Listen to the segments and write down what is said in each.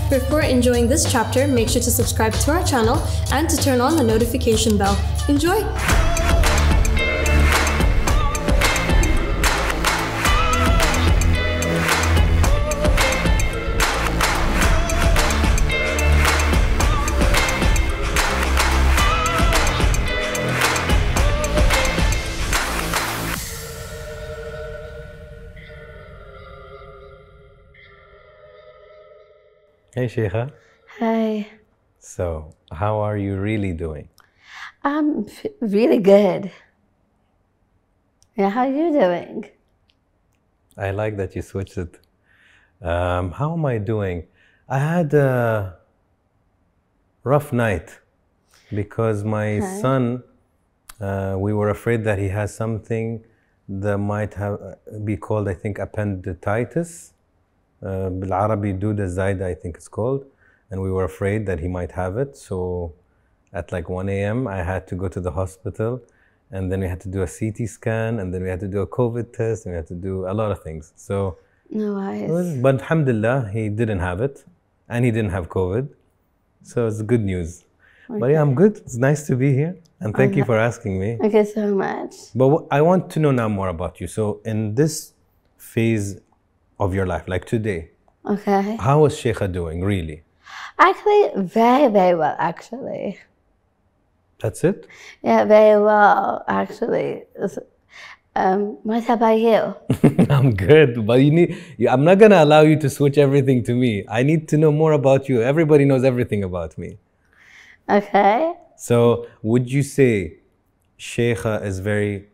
Before enjoying this chapter, make sure to subscribe to our channel and to turn on the notification bell. Enjoy! Hey Sheikha. Hi. So, how are you really doing? I'm really good. Yeah, how are you doing? I like that you switched it. How am I doing? I had a rough night because my son, we were afraid that he has something that might be called, I think, appendicitis. بالعربي دودة زايدة, I think it's called, and we were afraid that he might have it. So at like 1 a.m. I had to go to the hospital, and then we had to do a CT scan, and then we had to do a COVID test, and we had to do a lot of things. So no worries. But alhamdulillah, he didn't have it, and he didn't have COVID, so it's good news. Okay. But yeah, I'm good. It's nice to be here, and thank you for asking me. Thank you so much. But I want to know now more about you. So in this phase of your life, like today, okay, how is Sheikha doing, really? Actually, very, very well, actually. That's it? Yeah, very well, actually. What about you? I'm good, but I'm not gonna allow you to switch everything to me. I need to know more about you. Everybody knows everything about me. Okay. So would you say Sheikha is very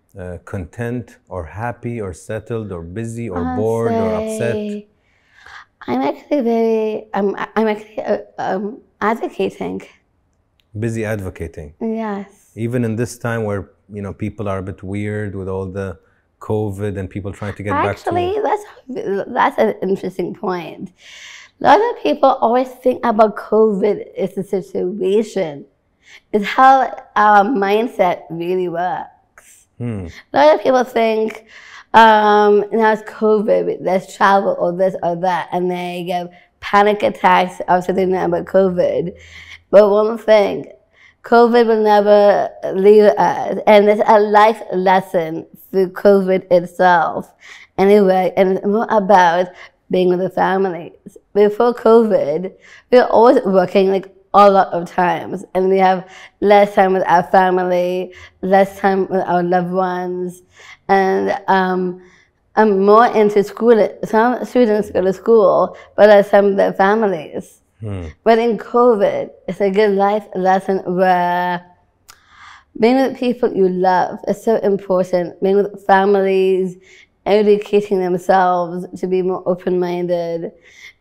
content or happy or settled or busy or bored or upset? I'm actually very, I'm actually advocating. Busy advocating? Yes. Even in this time where, you know, people are a bit weird with all the COVID and people trying to get back to... Actually, that's an interesting point. A lot of people always think about COVID as a situation. It's how our mindset really works. A lot of people think, now it's COVID, let's travel or this or that, and they get panic attacks after they know about COVID. But one thing, COVID will never leave us, and it's a life lesson through COVID itself. Anyway, and it's more about being with the families. Before COVID, we were always working like a lot of times, and we have less time with our family, less time with our loved ones, and I'm more into school. Some students go to school, but less time with their families. But in COVID, it's a good life lesson where being with people you love is so important. Being with families, educating themselves to be more open-minded.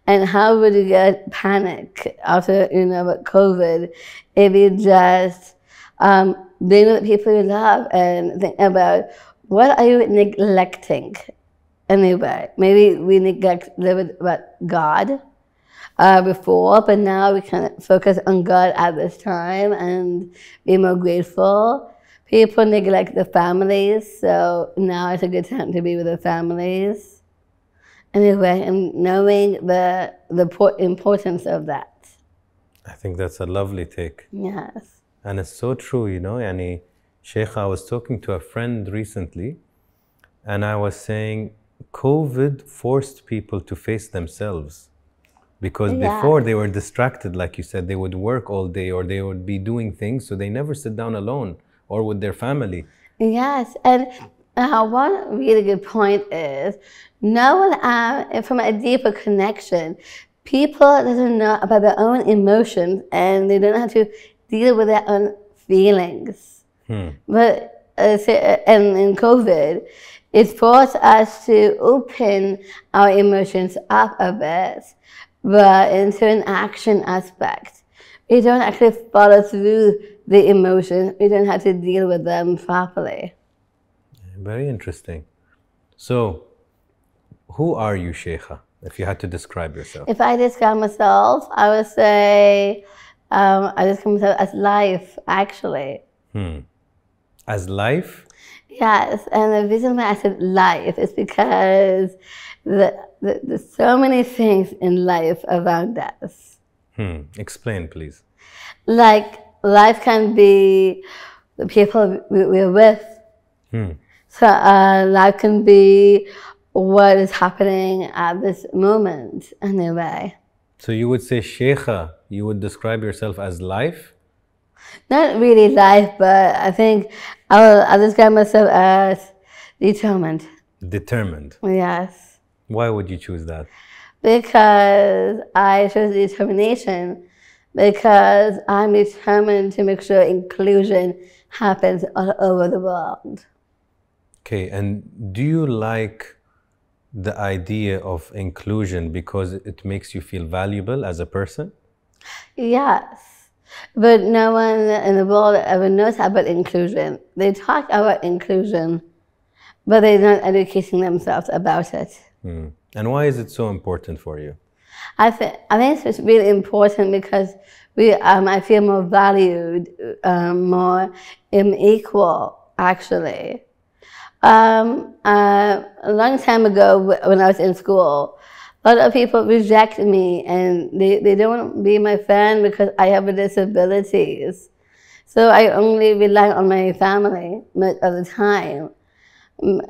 And how would you get panic after, you know, about COVID if you just being with people you love and think about what are you neglecting anyway? Maybe we neglect a little bit about God before, but now we can focus on God at this time and be more grateful. People neglect the families, so now it's a good time to be with the families. Anyway, and knowing the importance of that. I think that's a lovely take. Yes. And it's so true, you know. Yani, Sheikha, I was talking to a friend recently, and I was saying COVID forced people to face themselves. Because before they were distracted, like you said, they would work all day or they would be doing things, so they never sit down alone or with their family. Yes, and one really good point is, no one, from a deeper connection, people doesn't know about their own emotions and they don't know how to deal with their own feelings. But and in COVID, it forced us to open our emotions up a bit, but into an action aspect. We don't actually follow through the emotions. We don't have to deal with them properly. Very interesting. So, who are you, Sheikha, if you had to describe yourself? If I describe myself, I would say I describe myself as life, actually. As life? Yes, and the reason why I said life is because there's so many things in life around us. Explain, please. Like, life can be the people we're with. So life can be what is happening at this moment, anyway. So you would say Sheikha, you would describe yourself as life? Not really life, but I think I'll describe myself as determined. Determined? Yes. Why would you choose that? Because I chose determination, because I'm determined to make sure inclusion happens all over the world. Okay, and do you like the idea of inclusion because it makes you feel valuable as a person? Yes, but no one in the world ever knows about inclusion. They talk about inclusion, but they're not educating themselves about it. And why is it so important for you? I think it's really important because I feel more valued, more equal, actually. A long time ago, when I was in school, a lot of people reject me and they don't want to be my friend because I have disabilities. So I only rely on my family most of the time.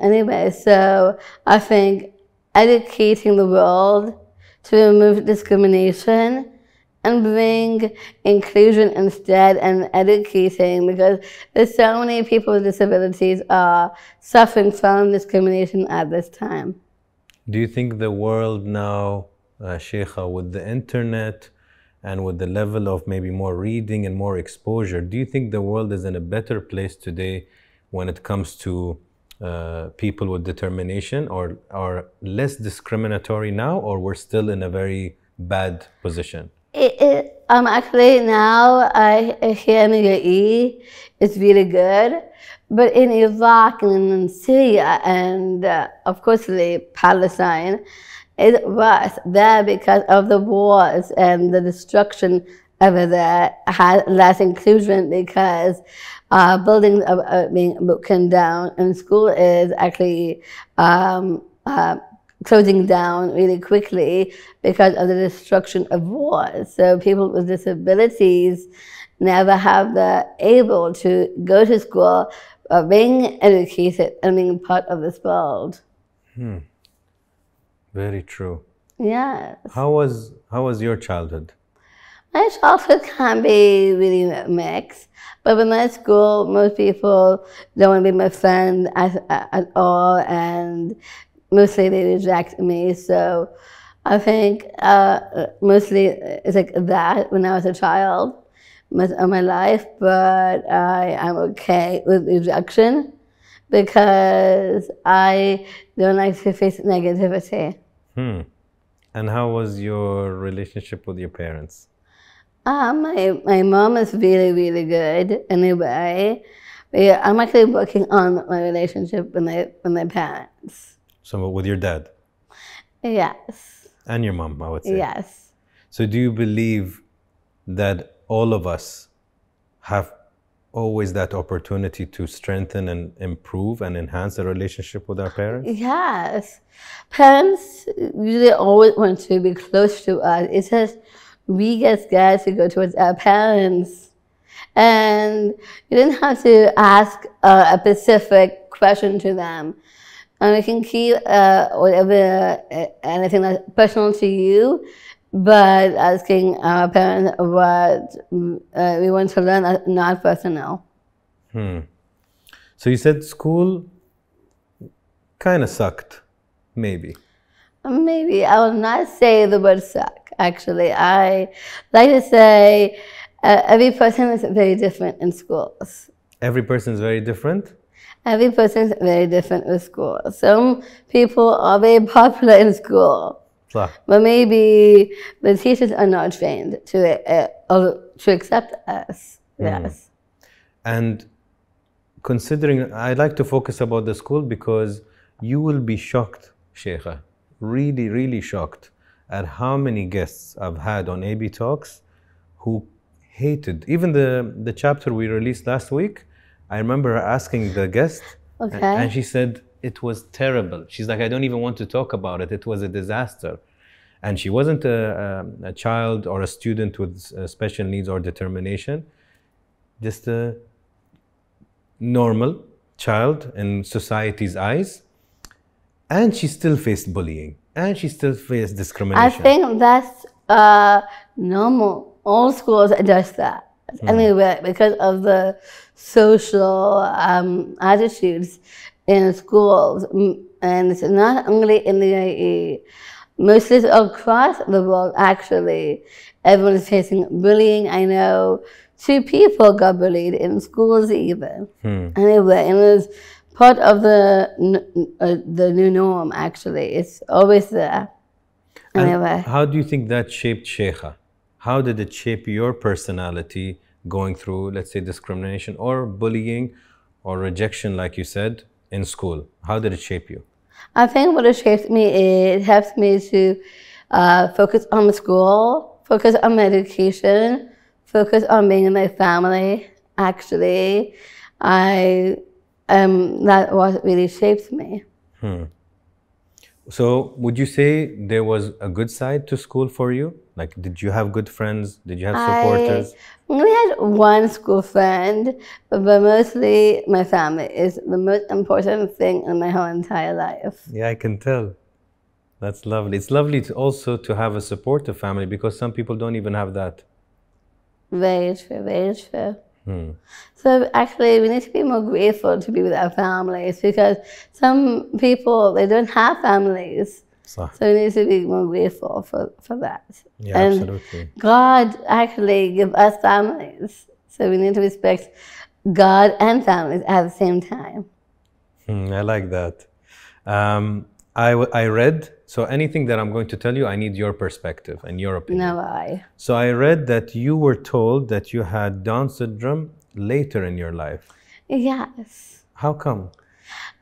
Anyway, so I think educating the world to remove discrimination and bring inclusion instead, and educating, because there's so many people with disabilities are suffering from discrimination at this time. Do you think the world now, Sheikha, with the internet and with the level of maybe more reading and more exposure, do you think the world is in a better place today when it comes to people with determination, or less discriminatory now, or we're still in a very bad position? Actually now here in the UAE, it's really good, but in Iraq and in Syria and of course Palestine, it was there because of the wars and the destruction over there had less inclusion because buildings are being broken down, and school is actually closing down really quickly because of the destruction of wars. So people with disabilities never have the able to go to school, being educated and being part of this world. Very true. Yes. How was your childhood? My childhood can be really mixed, but when I school, most people don't want to be my friend at all, and mostly they reject me. So I think mostly it's like that when I was a child, most of my life, but I'm okay with rejection because I don't like to face negativity. And how was your relationship with your parents? My mom is really, really good anyway. I'm actually working on my relationship with my parents. So with your dad? Yes. And your mom, I would say. Yes. So do you believe that all of us have always that opportunity to strengthen and improve and enhance the relationship with our parents? Yes. Parents usually always want to be close to us. It's just we get scared to go towards our parents. And you don't have to ask a specific question to them. And you can keep whatever, anything that's personal to you, but asking our parents what we want to learn is not personal. So you said school kind of sucked, maybe. Maybe. I will not say the word suck, actually. I like to say every person is very different in schools. Every person is very different? Every person is very different with school. Some people are very popular in school, but maybe the teachers are not trained to accept us. Yes. And considering, I like to focus about the school because you will be shocked, Sheikha, really, really shocked at how many guests I've had on AB Talks who hated, even the chapter we released last week. I remember asking the guest, and she said it was terrible. She's like, I don't even want to talk about it. It was a disaster. and she wasn't a child or a student with special needs or determination, just a normal child in society's eyes, and she still faced bullying and she still faced discrimination. I think that's normal. All schools address that anyway because of the social attitudes in schools, and it's not only in the UAE. Mostly across the world, actually, everyone is facing bullying. I know 2 people got bullied in schools even. Anyway, and it was part of the new norm, actually. It's always there. Anyway. And how do you think that shaped Sheikha? How did it shape your personality going through, let's say, discrimination or bullying or rejection, like you said, in school? How did it shape you? I think what it shaped me, it helps me to focus on the school, focus on my education, focus on being in my family. Actually, that what really shaped me. So would you say there was a good side to school for you? Like, did you have good friends? Did you have supporters? I only had one school friend, but mostly my family is the most important thing in my whole entire life. Yeah, I can tell. That's lovely. It's lovely to also to have a supportive family, because some people don't even have that. Very true, very true. So actually, we need to be more grateful to be with our families, because some people, they don't have families. So we need to be more grateful for that. Yeah, and absolutely. God actually give us families. So we need to respect God and families at the same time. I like that. I read, so anything that I'm going to tell you, I need your perspective and your opinion. No, I. So I read that you were told that you had Down syndrome later in your life. Yes. How come?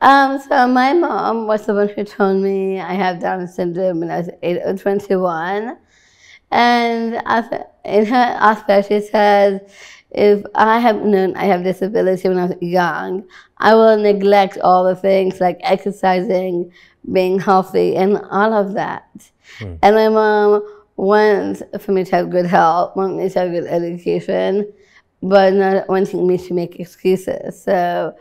So my mom was the one who told me I have Down syndrome when I was 21. And in her aspect, she says, if I have known I have disability when I was young, I will neglect all the things like exercising, being healthy, and all of that. And my mom wants for me to have good health, wants me to have good education, but not wanting me to make excuses. So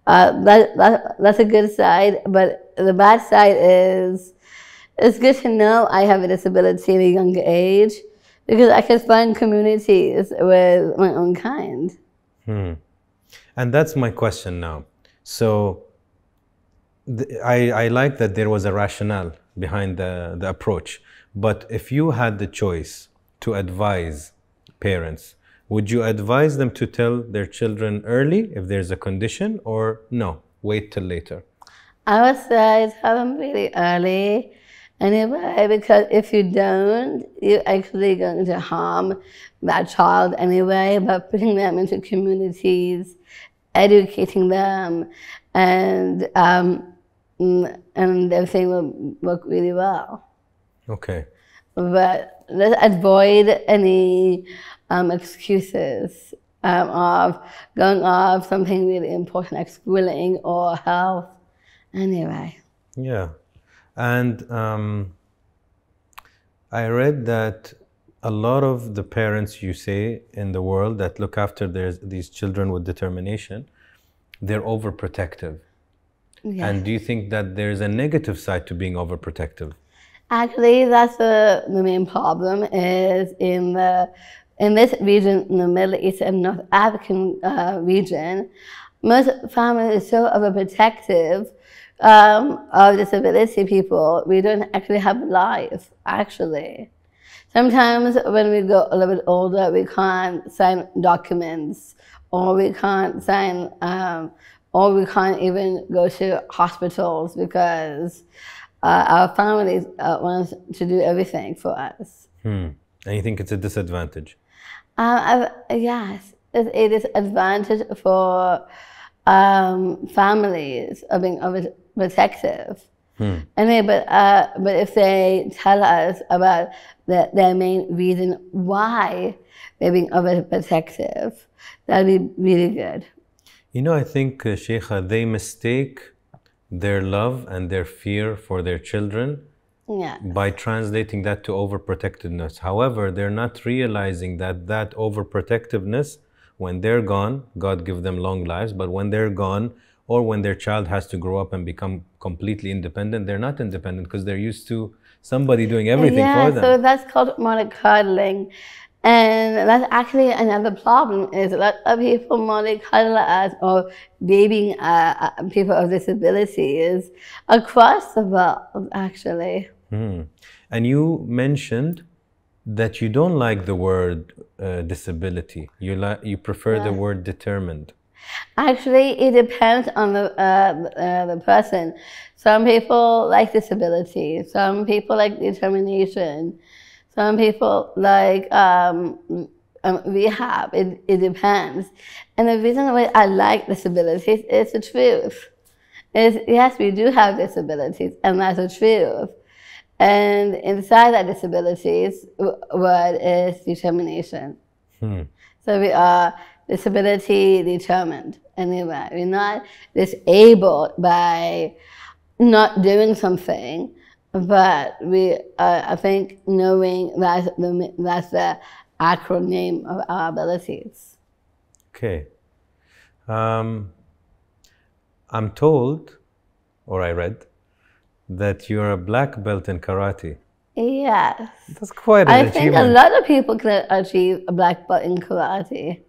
that's a good side, but the bad side is it's good to know I have a disability at a younger age, because I can find communities with my own kind. And that's my question now. So I like that there was a rationale behind the approach. But if you had the choice to advise parents, would you advise them to tell their children early if there's a condition, or no, wait till later? I would say tell them really early. Anyway, because if you don't, you're actually going to harm that child anyway, by putting them into communities, educating them, and everything will work really well. Okay. But let's avoid any excuses of going off something really important like schooling or health. Anyway. Yeah. And I read that a lot of the parents, you say, in the world that look after these children with determination, they're overprotective. Yes. And do you think that there's a negative side to being overprotective? Actually, that's the main problem is in this region, in the Middle East and North African region, most families are so overprotective of disability people. We don't actually have life, actually. Sometimes when we go a little bit older, we can't sign documents, or we can't sign, or we can't even go to hospitals because our families want to do everything for us. And you think it's a disadvantage? Yes, it's a disadvantage for families of being overprotective. Anyway, but if they tell us about their main reason why they're being overprotective, that'd be really good. You know, I think, Sheikha, they mistake their love and their fear for their children Yeah. by translating that to overprotectiveness. However, they're not realizing that that overprotectiveness, when they're gone, God give them long lives, but when they're gone, or when their child has to grow up and become completely independent, they're not independent because they're used to somebody doing everything for them. So that's called mollycoddling. And that's actually another problem, is a lot of people mollycoddle us or babying people with disabilities across the world, actually. And you mentioned that you don't like the word disability. You prefer the word determined. Actually, it depends on the person. Some people like disability. Some people like determination. Some people like rehab. It depends. And the reason why I like disabilities is the truth. Yes, we do have disabilities, and that's the truth. And inside that disabilities word is determination. So we are disability determined. Anyway, we're not disabled by not doing something, but we, I think, knowing that's the acronym of our abilities. Okay. I'm told, or I read, that you're a black belt in karate. Yes. That's quite an achievement. I think a lot of people can achieve a black belt in karate.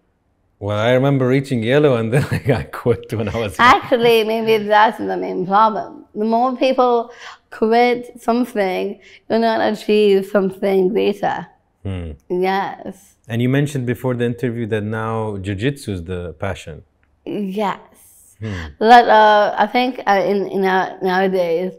Well, I remember reaching yellow and then I quit when I was young. Actually, maybe that's the main problem. The more people quit something, you'll not achieve something greater. Yes. And you mentioned before the interview that now jiu-jitsu is the passion. Yes. But I think nowadays,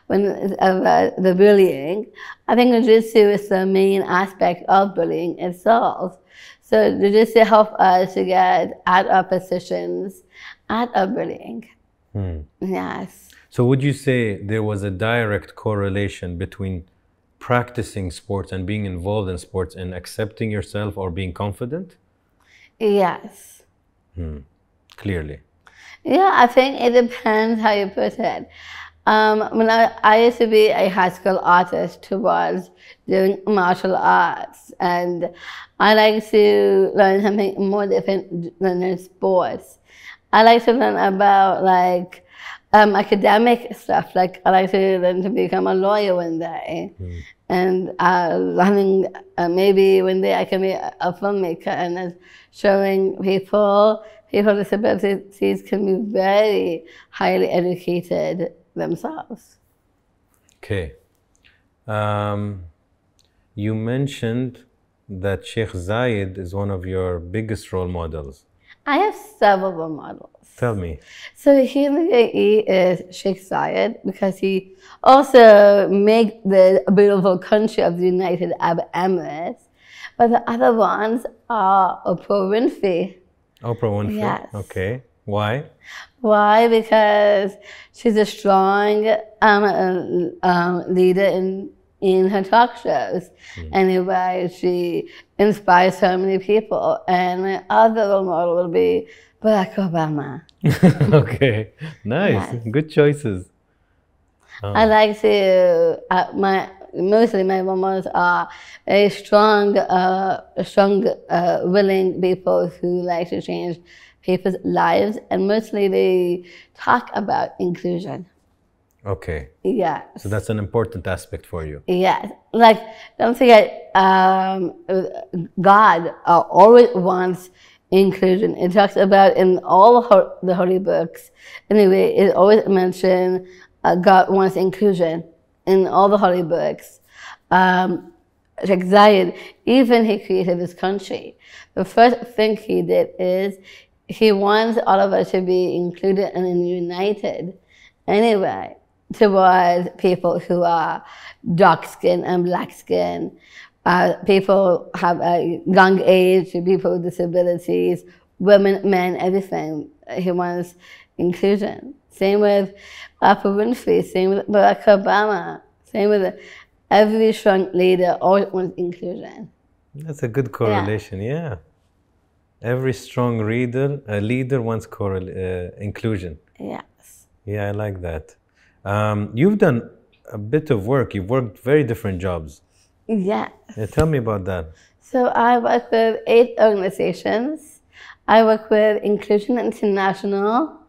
when the bullying, I think jiu-jitsu is the main aspect of bullying itself. So jiu-jitsu helps us to get out of positions, out of bullying. Yes. So would you say there was a direct correlation between practicing sports and being involved in sports and accepting yourself or being confident? Yes. Clearly. Yeah, I think it depends how you put it. When I used to be a high school artist towards doing martial arts, and I like to learn something more different than sports. I like to learn about like academic stuff. Like I like to learn to become a lawyer one day, and learning maybe one day I can be a filmmaker and showing people with disabilities can be very highly educated themselves. Okay. You mentioned that Sheikh Zayed is one of your biggest role models. I have several role models. Tell me. So here in the UAE is Sheikh Zayed, because he also made the beautiful country of the United Arab Emirates. But the other ones are Oprah Winfrey. Oprah Winfrey? Yes. Okay. Why? Why? Because she's a strong leader in her talk shows. Anyway, she inspires so many people. And my other role model will be Barack Obama. Okay, nice. Yes. Good choices. I like to, mostly my role models are very strong, willing people who like to change people's lives, and mostly they talk about inclusion. Okay. Yes. So that's an important aspect for you. Yes. Like, don't forget, God always wants inclusion. It talks about in all the holy books. Anyway, it always mentions God wants inclusion in all the holy books. Sheikh Zayed, even he created this country. The first thing he did is he wants all of us to be included and united. Anyway, towards people who are dark skin and black skin, people have a young age, people with disabilities, women, men, everything. He wants inclusion. Same with Oprah Winfrey, same with Barack Obama, same with every strong leader always wants inclusion. That's a good correlation, yeah. Every strong leader wants inclusion. Yes. Yeah, I like that. You've done a bit of work. You've worked very different jobs. Yes. Yeah, tell me about that. So I work with 8 organizations. I work with Inclusion International.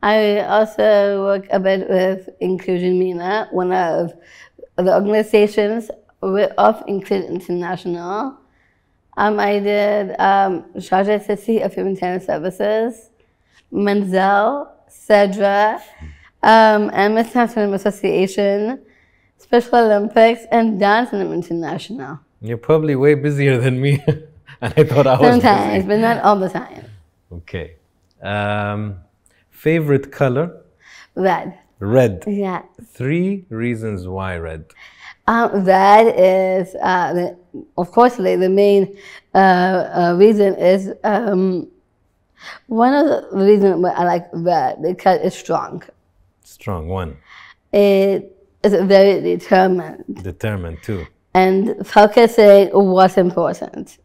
I also work a bit with Inclusion MENA, one of the organizations of Inclusion International. I did Sharjah City of Humanitarian Services, Menzel, Cedra, International Association, Special Olympics, and Dance International. You're probably way busier than me. And I thought I was Sometimes, busy. but not all the time. Okay. Favorite color? Red. Red. Yeah. 3 reasons why red. Red is, of course, the main reason is one of the reasons why I like red because it's strong. Strong, 1. It is very determined Determined, 2. and focusing what's important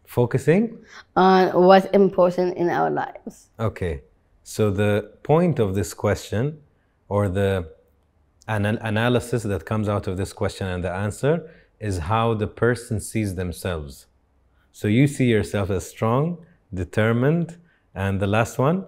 Focusing? on what's important in our lives. Okay. So the point of this question, or the analysis that comes out of this question and the answer, is how the person sees themselves. So you see yourself as strong, determined, and the last one,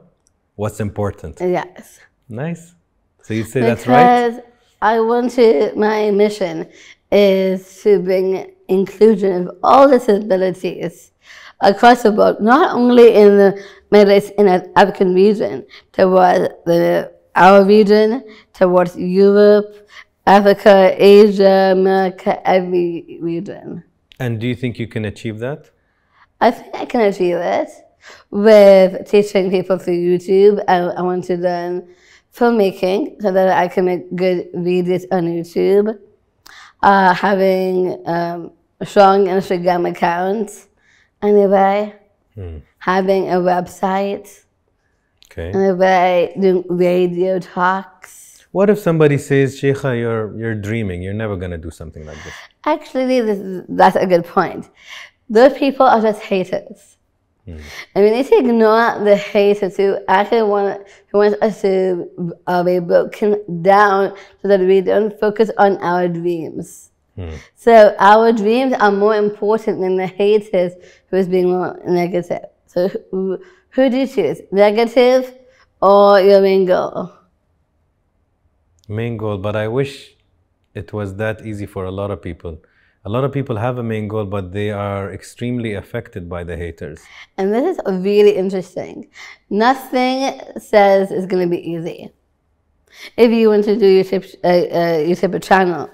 what's important. Yes. Nice. So you say that's right? Because I want to, my mission is to bring inclusion of all disabilities across the board, not only in the Middle East, in the African region, towards our region, towards Europe, Africa, Asia, America, every region. And do you think you can achieve that? I think I can achieve it with teaching people through YouTube. I want to learn filmmaking so that I can make good videos on YouTube. Having a strong Instagram account, anyway. Having a website. Okay. Anyway, doing radio talks. What if somebody says, Sheikha, you're dreaming, you're never going to do something like this? Actually, that's a good point. Those people are just haters. And we need to ignore the haters who actually want us to be broken down so that we don't focus on our dreams. So our dreams are more important than the haters who is being more negative. So who do you choose? Negative or your main goal? Main goal, but I wish it was that easy for a lot of people. A lot of people have a main goal, but they are extremely affected by the haters. And this is really interesting. Nothing says it's going to be easy. If you want to do your YouTube channel,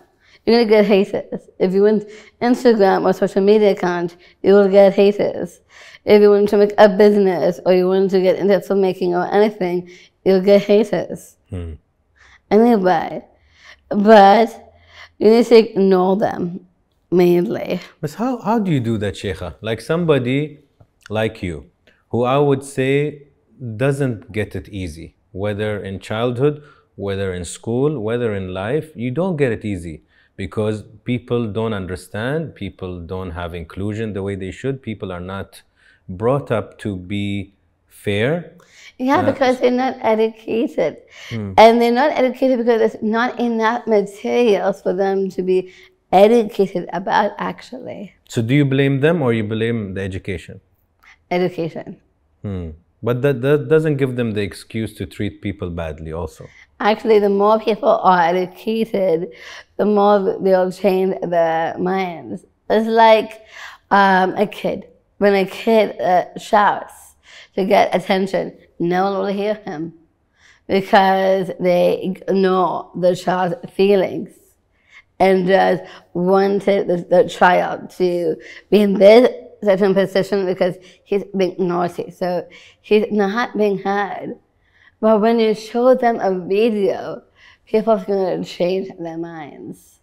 you're going to get haters. If you want Instagram or social media account, you will get haters. If you want to make a business or you want to get into filmmaking or anything, you'll get haters. Anyway, but you need to ignore them mainly. But how do you do that, Sheikha? Like somebody like you, who I would say doesn't get it easy, whether in childhood, whether in school, whether in life, you don't get it easy. Because people don't understand, people don't have inclusion the way they should, people are not brought up to be fair. Yeah, because they're not educated. And they're not educated because there's not enough materials for them to be educated about, actually. So do you blame them or you blame the education? Education. But that doesn't give them the excuse to treat people badly also. Actually, the more people are educated, the more they'll change their minds. It's like a kid. When a kid shouts to get attention, no one will hear him because they ignore the child's feelings and just wanted the child to be in this certain position because he's being naughty. So he's not being heard. But when you show them a video, people are going to change their minds.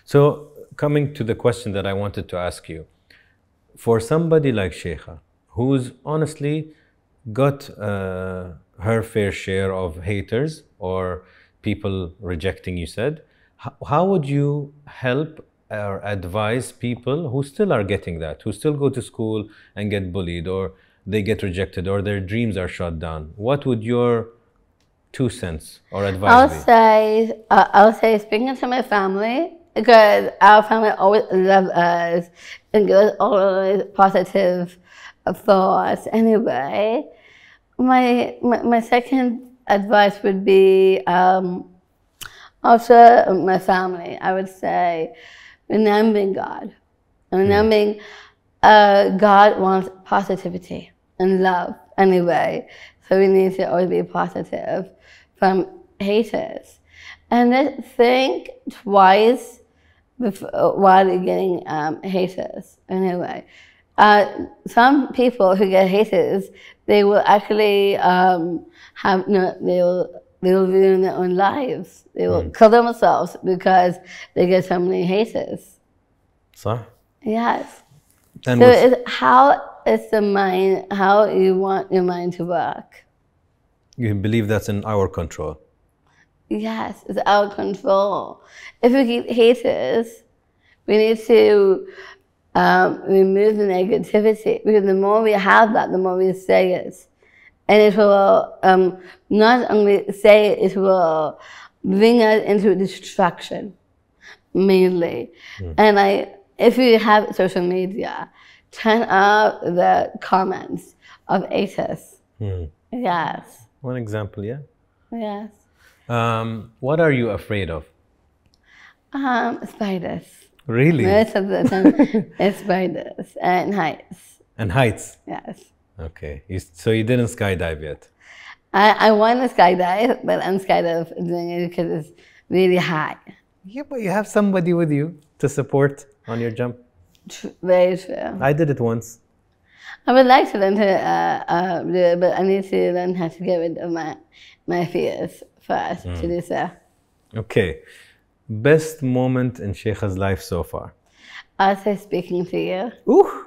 So coming to the question that I wanted to ask you, for somebody like Sheikha, who's honestly got her fair share of haters or people rejecting, you said, how would you help or advise people who still are getting that, who still go to school and get bullied or they get rejected or their dreams are shut down? What would your 2 cents or I'll advice? I'll say speaking to my family, because our family always loves us and gives us all positive thoughts. Anyway, my second advice would be also my family. I would say remembering God. Remembering God wants positivity and love anyway. So we need to always be positive from haters. And then think twice while you're getting haters anyway. Some people who get haters, they will actually they will ruin their own lives. They will kill themselves because they get so many haters. صح. Yes. And so it's how is the mind, how you want your mind to work. you believe that's in our control? Yes, it's our control. If we keep haters, we need to remove the negativity, because the more we have that, the more we say it. And it will not only say it, it will bring us into destruction, mainly. And if you have social media, turn off the comments of haters. Yes. One example, yeah? Yes. What are you afraid of? Spiders. Really? Most of the time, it's spiders and heights. And heights? Yes. Okay. So you didn't skydive yet? I want to skydive, but I'm scared of doing it because it's really high. Yeah, but you have somebody with you to support on your jump. Very true. I did it once. I would like to learn to do it, but I need to learn how to get rid of my fears first to do so. Okay. Best moment in Sheikha's life so far? I'll say speaking to you. Ooh!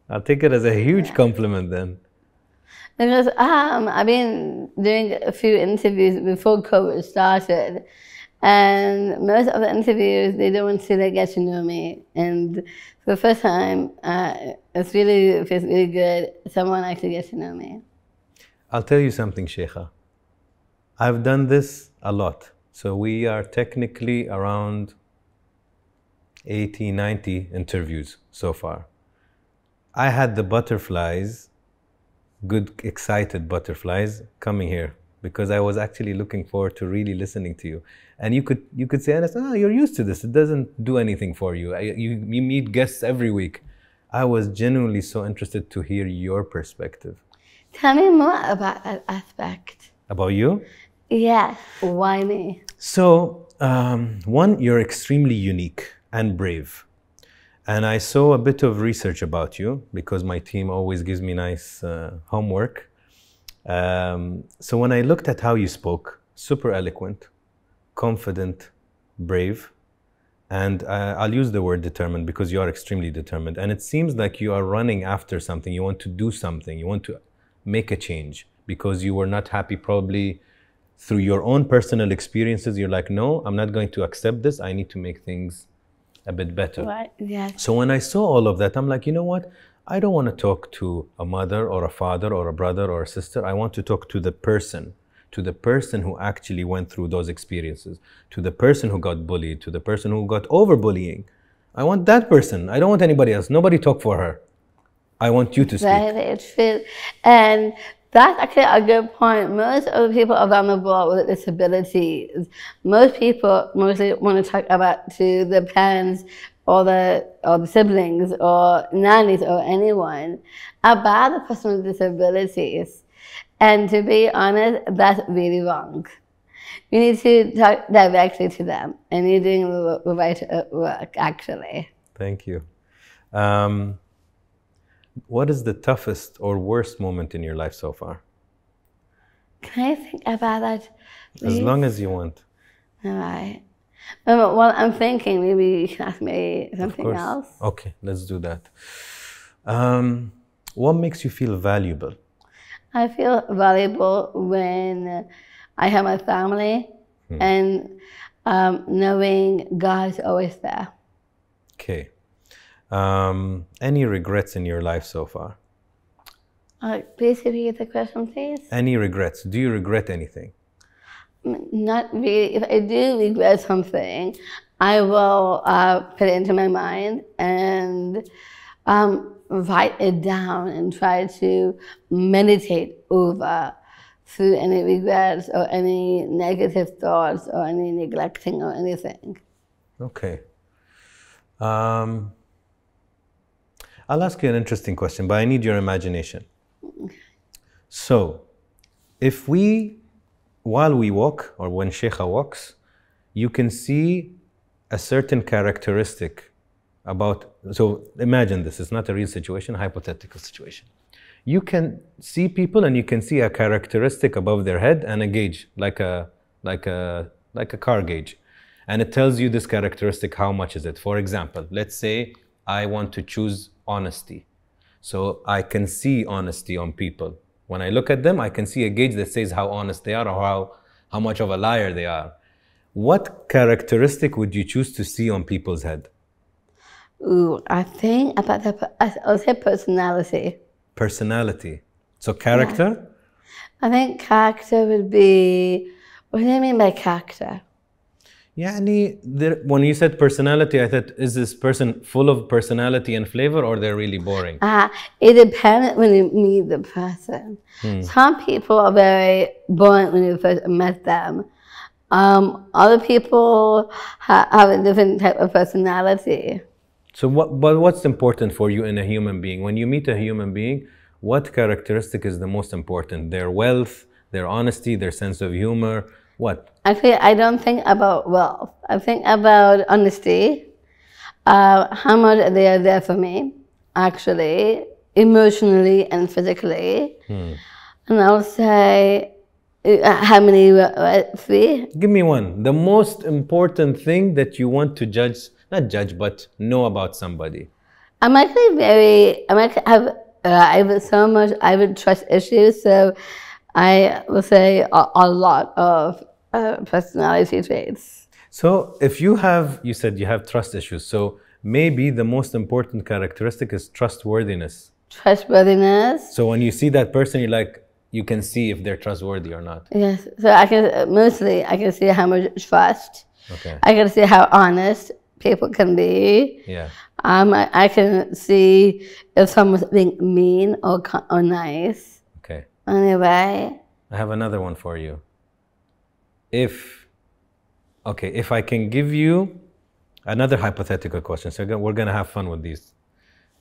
I'll take it as a huge compliment then. Because I've been doing a few interviews before COVID started, and most of the interviews, they don't want to get to know me. And for the first time, it feels really good. Someone actually gets to know me. I'll tell you something, Sheikha. I've done this a lot. So we are technically around 80, 90 interviews so far. I had the butterflies, good, excited butterflies coming here because I was actually looking forward to really listening to you. And you could say, Anas, you're used to this. It doesn't do anything for you. You meet guests every week. I was genuinely so interested to hear your perspective. Tell me more about that aspect. About you? Yes. Why me? So, one, you're extremely unique and brave. And I saw a bit of research about you because my team always gives me nice homework. So when I looked at how you spoke, super eloquent, confident, brave, and I'll use the word determined because you are extremely determined. And it seems like you are running after something. You want to do something. You want to make a change because you were not happy probably through your own personal experiences. You're like, no, I'm not going to accept this. I need to make things a bit better. Right. Yes. So when I saw all of that, I'm like, you know what? I don't want to talk to a mother or a father or a brother or a sister. I want to talk to the person who actually went through those experiences, to the person who got bullied, to the person who got over bullying. I want that person. I don't want anybody else. Nobody talk for her. I want you to speak. Very true. And that's actually a good point. Most of the people around the world with disabilities, most people mostly want to talk about to the parents or the siblings or nannies or anyone about the person with disabilities. And to be honest, that's really wrong. You need to talk directly to them, and you're doing the right work, actually. Thank you. What is the toughest or worst moment in your life so far? Can I think about that, please? As long as you want. All right. Well, I'm thinking maybe you can ask me something else. Okay, let's do that. What makes you feel valuable? I feel valuable when I have my family and knowing God's always there. Okay. Any regrets in your life so far? Please repeat the question, please. Any regrets? Do you regret anything? Not really. If I do regret something, I will put it into my mind and write it down and try to meditate over through any regrets or any negative thoughts or any neglecting or anything. Okay. I'll ask you an interesting question, but I need your imagination. So, if while we walk, or when Sheikha walks, you can see a certain characteristic about, so imagine this, it's not a real situation, a hypothetical situation. You can see people and you can see a characteristic above their head and a gauge, like a car gauge. And it tells you this characteristic, how much is it? For example, let's say I want to choose honesty. So I can see honesty on people. When I look at them, I can see a gauge that says how honest they are or how much of a liar they are. What characteristic would you choose to see on people's head? Ooh, I think about I'll say personality. Personality. So character? Yeah. I think character would be, what do you mean by character? When you said personality, I thought, is this person full of personality and flavor, or they're really boring? It depends when you meet the person. Some people are very boring when you first met them. Other people have a different type of personality. So what's important for you in a human being? When you meet a human being, what characteristic is the most important? Their wealth, their honesty, their sense of humor? What? Actually, I don't think about wealth. I think about honesty, how much they are there for me, actually, emotionally and physically. And I'll say, how many, three? Give me one. The most important thing that you want to judge, not judge, but know about somebody. I'm actually I have trust issues, so I will say a lot of personality traits. So if you said you have trust issues, so maybe the most important characteristic is trustworthiness. Trustworthiness. So when you see that person, you can see if they're trustworthy or not. Yes, so I can see how much trust. Okay. I can see how honest people can be. Yeah. I can see if someone's being mean or nice. Okay. Anyway. I have another one for you. If I can give you another hypothetical question, so we're going to have fun with these.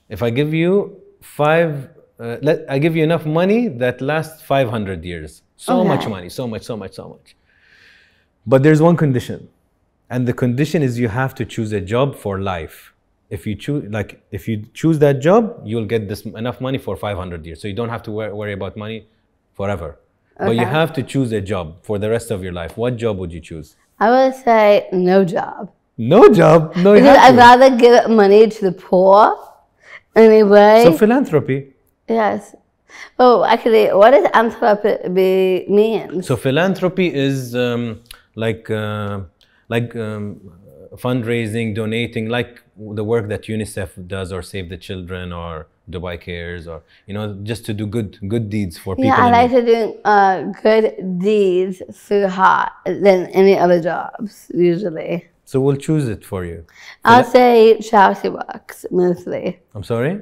If I give you I give you enough money that lasts 500 years. So much money, so much. But there's one condition. And the condition is you have to choose a job for life. If you choose that job, you'll get enough money for 500 years. So you don't have to worry about money forever. Okay. But you have to choose a job for the rest of your life. What job would you choose? I would say no job. No job? No, because I'd rather give money to the poor anyway. So philanthropy. Yes. Oh, actually, what does philanthropy mean? So philanthropy is fundraising, donating, like the work that UNICEF does, or Save the Children, or Dubai Cares, or just to do good deeds for people. Yeah, I like to do good deeds through heart than any other jobs usually. So we'll choose it for you. I'll say charity works mostly. I'm sorry?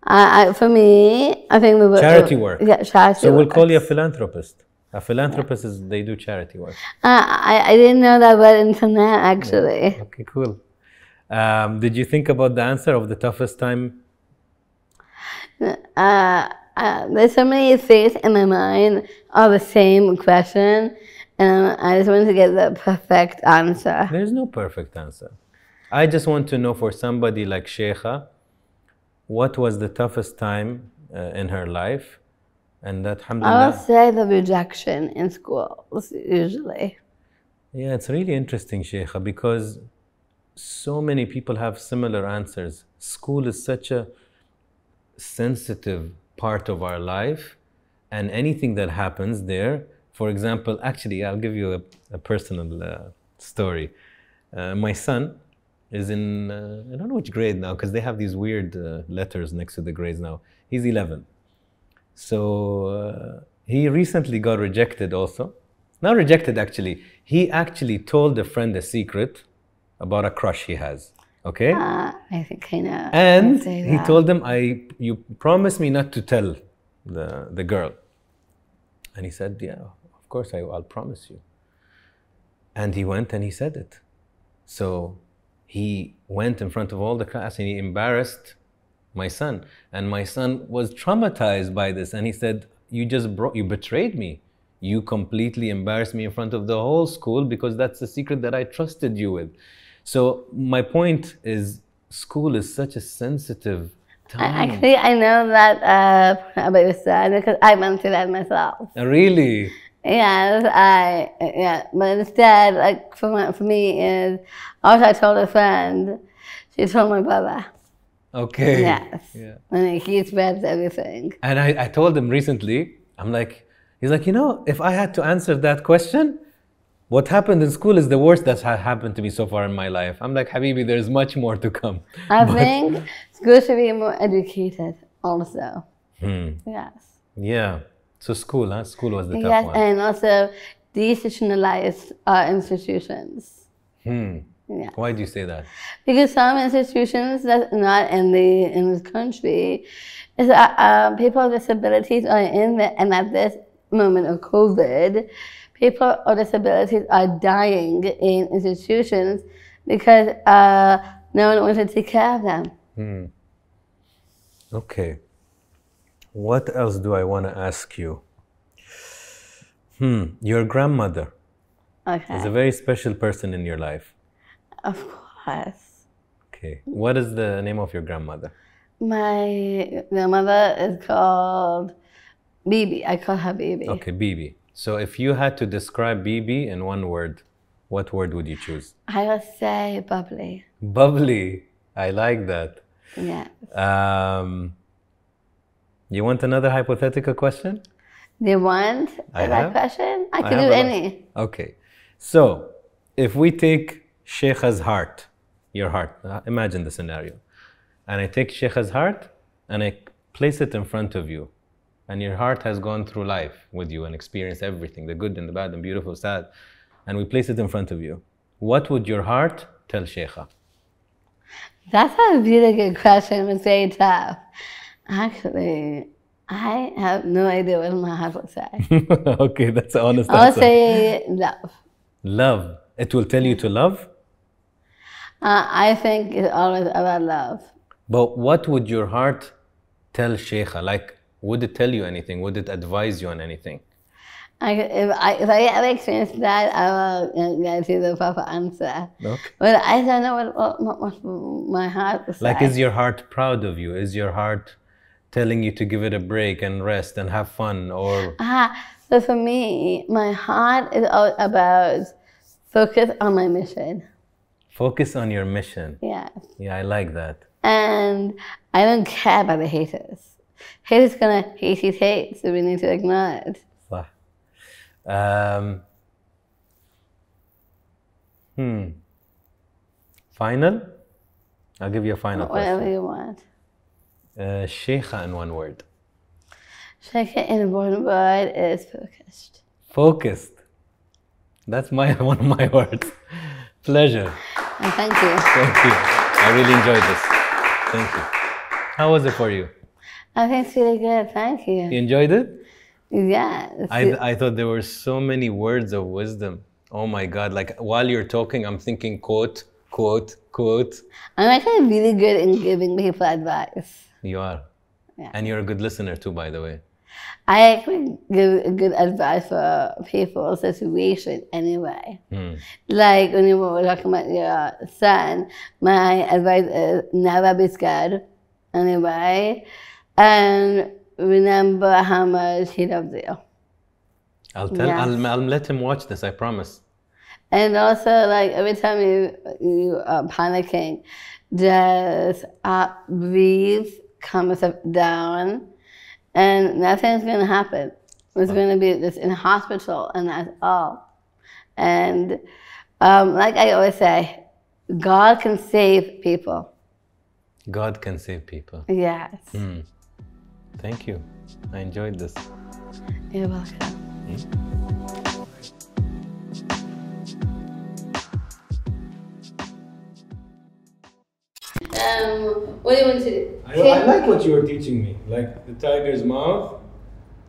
For me, I think charity work. Yeah, charity. So we'll call you a philanthropist. A philanthropist they do charity work. I didn't know that word until now, actually. Yeah. Okay, cool. Did you think about the answer of the toughest time? There's so many things in my mind of the same question, and I just wanted to get the perfect answer. There's no perfect answer. I just want to know, for somebody like Sheikha, what was the toughest time in her life? And that, alhamdulillah, I would say the rejection in schools, usually. Yeah, it's really interesting, Sheikha, because so many people have similar answers. School is such a sensitive part of our life, and anything that happens there, for example, actually, I'll give you a personal story. My son is in, I don't know which grade now, because they have these weird letters next to the grades now. He's 11. So he recently got rejected also. Not rejected, actually. He actually told a friend a secret about a crush he has. Okay? I think I know. And he told them, you promised me not to tell the girl. And he said, yeah, of course, I'll promise you. And he went and he said it. So he went in front of all the class and he embarrassed my son. And my son was traumatized by this. And he said, you betrayed me. You completely embarrassed me in front of the whole school because that's the secret that I trusted you with. So my point is, school is such a sensitive time. Actually, I know that about your son because I went through that myself. Really? Yes, but instead, like for me is, also I told a friend, she told my brother. Okay. Yes. Yeah. And he spreads everything. And I told him recently, he's like, if I had to answer that question, what happened in school is the worst that's happened to me so far in my life. I'm like, Habibi, there's much more to come. I think school should be more educated also. Yes. Yeah. So school, huh? School was the tough yes, one. and also deinstitutionalized our institutions. Yeah. Why do you say that? Because some institutions that's not in this country is people with disabilities are in the, and at this moment of COVID, people with disabilities are dying in institutions because no one wants to take care of them. Okay. What else do I want to ask you? Your grandmother is a very special person in your life. Of course. Okay. What is the name of your grandmother? My grandmother is called Bibi. I call her Bibi. Okay, Bibi. So if you had to describe Bibi in one word, what word would you choose? I would say bubbly. Bubbly. I like that. Yes. You want another hypothetical question? Do you want that question? I can do any. Okay. So if we take Sheikha's heart, your heart, imagine the scenario. And I take Sheikha's heart and I place it in front of you. And your heart has gone through life with you and experienced everything, the good and the bad and beautiful, sad. And we place it in front of you. What would your heart tell Sheikha? That's a really good question. It's very tough. Actually, I have no idea what my heart will say. Okay, that's an honest answer. I'll say love. Love. It will tell you to love? I think it's always about love. But what would your heart tell Sheikha? Like, would it tell you anything? Would it advise you on anything? If I ever experience that, I will get you the proper answer. Okay. But I don't know what my heart will say. Like, is your heart proud of you? Is your heart telling you to give it a break and rest and have fun? Or So for me, my heart is all about focus on my mission. Focus on your mission. Yes. Yeah, I like that. And I don't care about the haters. Haters gonna hate, so we need to ignore it. Final? I'll give you a final question. Whatever you want. Sheikha in one word. Sheikha in one word is focused. Focused. That's one of my words. Pleasure. Thank you. Thank you. I really enjoyed this. Thank you. How was it for you? I think it's really good. Thank you. You enjoyed it? Yes. I thought there were so many words of wisdom. Oh my God. Like while you're talking, I'm thinking quote, quote, quote. I'm actually really good in giving people advice. You are. Yeah. And you're a good listener too, by the way. I actually give good advice for people's situation anyway. Like when you were talking about your son, my advice is never be scared anyway. And remember how much he loves you. I'll let him watch this, I promise. And also, like every time you are panicking, just breathe, calm yourself down, and nothing's gonna happen. It's gonna be just in a hospital, and that's all. And like I always say, God can save people. God can save people. Yes. Thank you. I enjoyed this. You're welcome. What do you want to do? I like what you were teaching me. Like the tiger's mouth,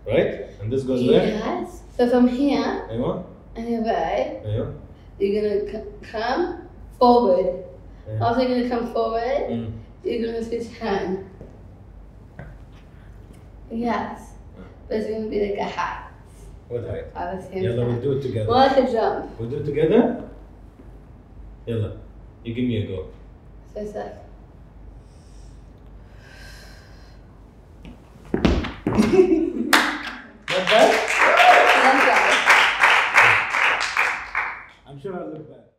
right? And this goes where? Yes. So from here, أيوة. and your right, أيوة. you're gonna come forward. Yeah. After you're gonna come forward, you're gonna switch hand. Yes. But it's gonna be like a hat. What height? At the same Yalla, time. we'll do it together. More like a jump. We'll do it together? Yalla, you give me a go. So it's like. Not bad? That's right. I'm sure I'll look bad.